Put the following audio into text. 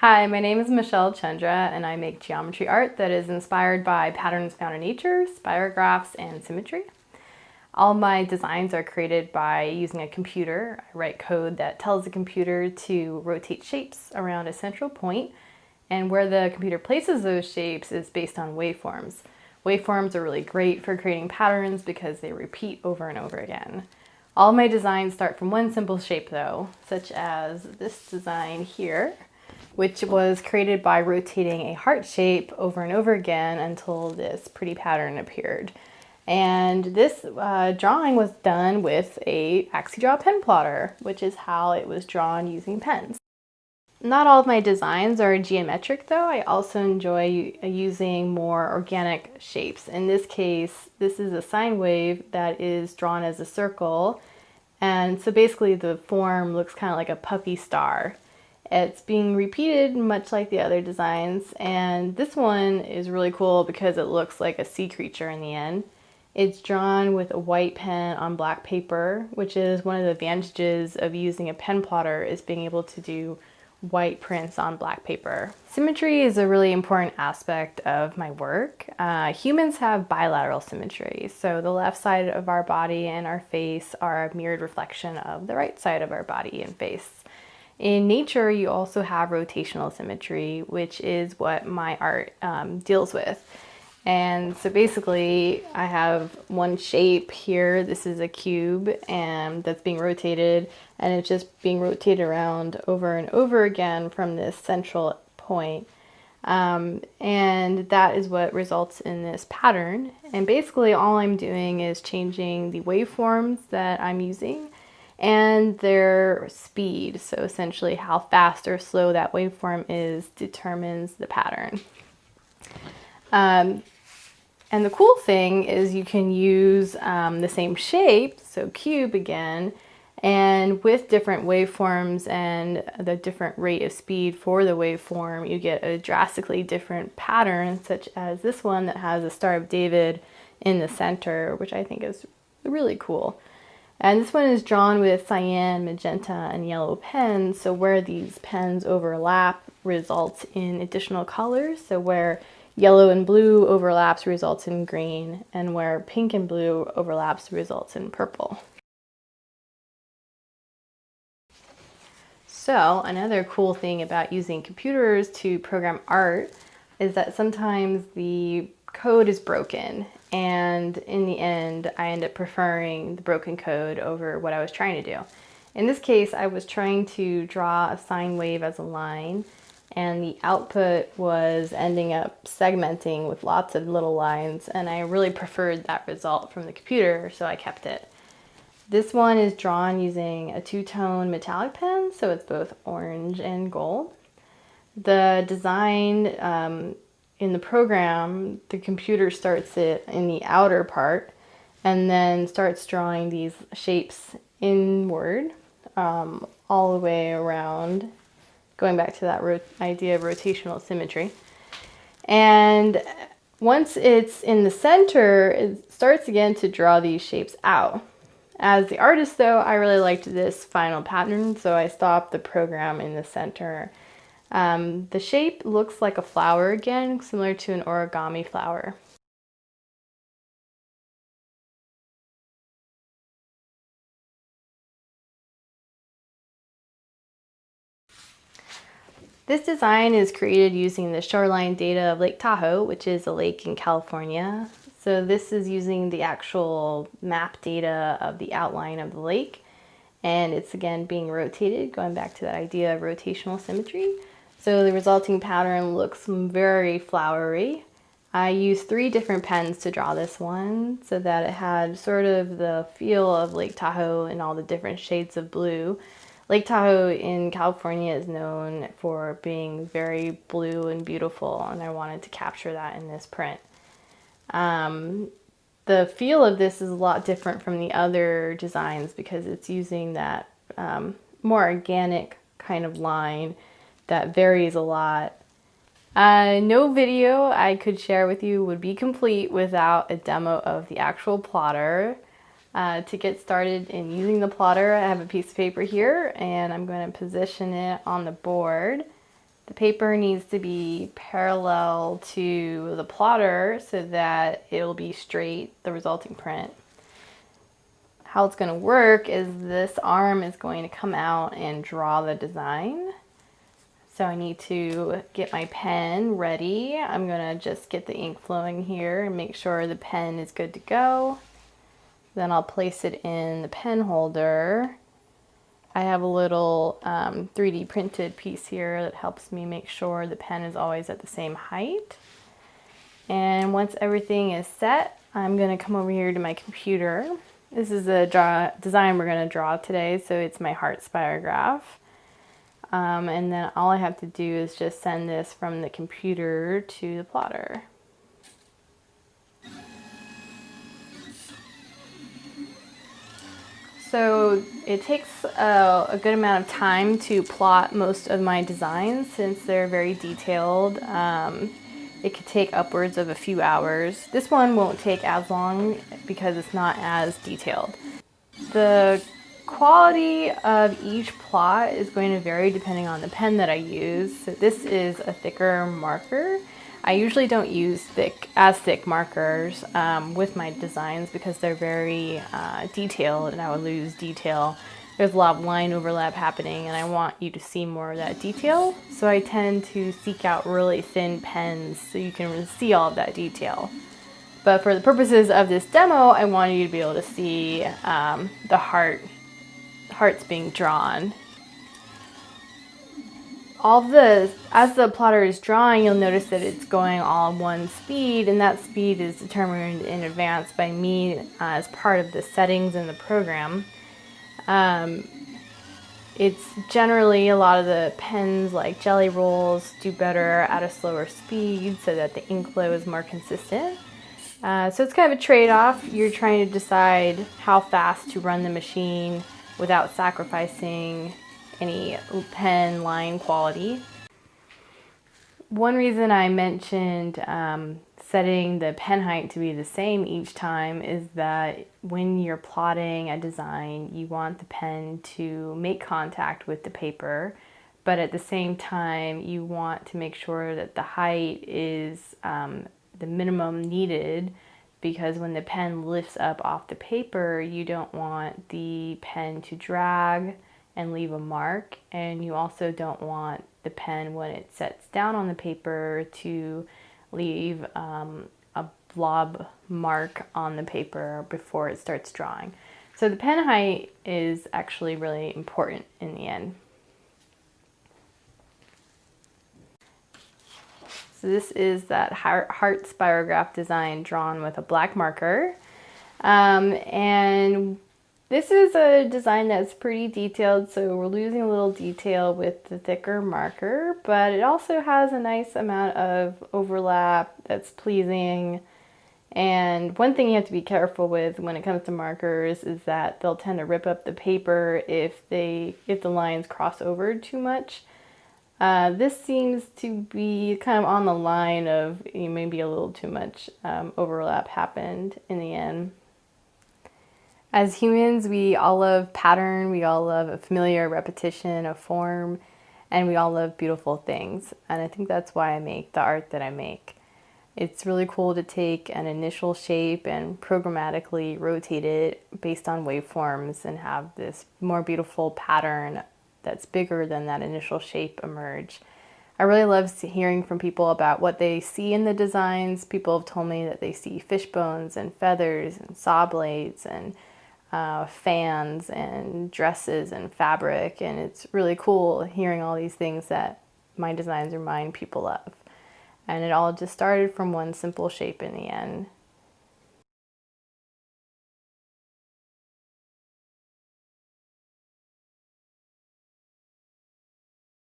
Hi, my name is Chandra, and I make geometry art that is inspired by patterns found in nature, spirographs, and symmetry. All my designs are created by using a computer. I write code that tells the computer to rotate shapes around a central point, and where the computer places those shapes is based on waveforms. Waveforms are really great for creating patterns because they repeat over and over again. All my designs start from one simple shape though, such as this design here, which was created by rotating a heart shape over and over again until this pretty pattern appeared. And this drawing was done with a AxiDraw pen plotter, which is how it was drawn using pens. Not all of my designs are geometric though. I also enjoy using more organic shapes. In this case, this is a sine wave that is drawn as a circle. And so basically the form looks kind of like a puffy star. It's being repeated much like the other designs, and this one is really cool because it looks like a sea creature in the end. It's drawn with a white pen on black paper, which is one of the advantages of using a pen plotter, is being able to do white prints on black paper. Symmetry is a really important aspect of my work. Humans have bilateral symmetry, so the left side of our body and our face are a mirrored reflection of the right side of our body and face. In nature, you also have rotational symmetry, which is what my art deals with. And so basically, I have one shape here. This is a cube, and that's being rotated, and it's just being rotated around over and over again from this central point. And that is what results in this pattern. And basically, all I'm doing is changing the waveforms that I'm using and their speed. So essentially how fast or slow that waveform is determines the pattern. And the cool thing is you can use the same shape, so cube again, and with different waveforms and the different rate of speed for the waveform, you get a drastically different pattern, such as this one that has a Star of David in the center, which I think is really cool. And this one is drawn with cyan, magenta, and yellow pens, so where these pens overlap results in additional colors. So where yellow and blue overlaps results in green, and where pink and blue overlaps results in purple. So another cool thing about using computers to program art is that sometimes the code is broken, and in the end I end up preferring the broken code over what I was trying to do. In this case, I was trying to draw a sine wave as a line, and the output was ending up segmenting with lots of little lines, and I really preferred that result from the computer, so I kept it. This one is drawn using a two-tone metallic pen, so it's both orange and gold. The design in the program, the computer starts it in the outer part and then starts drawing these shapes inward all the way around, going back to that idea of rotational symmetry. And once it's in the center, it starts again to draw these shapes out. As the artist though, I really liked this final pattern, so I stopped the program in the center. The shape looks like a flower again, similar to an origami flower. This design is created using the shoreline data of Lake Tahoe, which is a lake in California. So this is using the actual map data of the outline of the lake, and it's again being rotated, going back to that idea of rotational symmetry. So the resulting pattern looks very flowery. I used 3 different pens to draw this one so that it had sort of the feel of Lake Tahoe and all the different shades of blue. Lake Tahoe in California is known for being very blue and beautiful, and I wanted to capture that in this print. The feel of this is a lot different from the other designs because it's using that more organic kind of line that varies a lot. No video I could share with you would be complete without a demo of the actual plotter. To get started in using the plotter, I have a piece of paper here and I'm going to position it on the board. The paper needs to be parallel to the plotter so that it'll be straight, the resulting print. How it's going to work is this arm is going to come out and draw the design. So I need to get my pen ready. I'm going to just get the ink flowing here and make sure the pen is good to go. Then I'll place it in the pen holder. I have a little 3D printed piece here that helps me make sure the pen is always at the same height. And once everything is set, I'm going to come over here to my computer. This is the design we're going to draw today, so it's my heart spirograph. And then all I have to do is just send this from the computer to the plotter. So it takes a good amount of time to plot most of my designs since they're very detailed. It could take upwards of a few hours. This one won't take as long because it's not as detailed. The quality of each plot is going to vary depending on the pen that I use. So this is a thicker marker. I usually don't use as thick markers with my designs because they're very detailed and I would lose detail. There's a lot of line overlap happening and I want you to see more of that detail. So I tend to seek out really thin pens so you can see all of that detail. But for the purposes of this demo, I wanted you to be able to see the hearts being drawn. As the plotter is drawing, you'll notice that it's going all one speed, and that speed is determined in advance by me as part of the settings in the program. It's generally a lot of the pens like Jelly Rolls do better at a slower speed so that the ink flow is more consistent. So it's kind of a trade-off. You're trying to decide how fast to run the machine without sacrificing any pen line quality. One reason I mentioned setting the pen height to be the same each time is that when you're plotting a design, you want the pen to make contact with the paper, but at the same time, you want to make sure that the height is the minimum needed, because when the pen lifts up off the paper, you don't want the pen to drag and leave a mark, and you also don't want the pen, when it sets down on the paper, to leave a blob mark on the paper before it starts drawing. So the pen height is actually really important in the end. So this is that heart spirograph design drawn with a black marker. And this is a design that's pretty detailed, so we're losing a little detail with the thicker marker, but it also has a nice amount of overlap that's pleasing. And one thing you have to be careful with when it comes to markers is that they'll tend to rip up the paper if the lines cross over too much. This seems to be kind of on the line of maybe a little too much overlap happened in the end. As humans, we all love pattern, we all love a familiar repetition of form, and we all love beautiful things. And I think that's why I make the art that I make. It's really cool to take an initial shape and programmatically rotate it based on waveforms and have this more beautiful pattern that's bigger than that initial shape emerge. I really love hearing from people about what they see in the designs. People have told me that they see fish bones and feathers and saw blades and fans and dresses and fabric, and it's really cool hearing all these things that my designs remind people of. And it all just started from one simple shape in the end.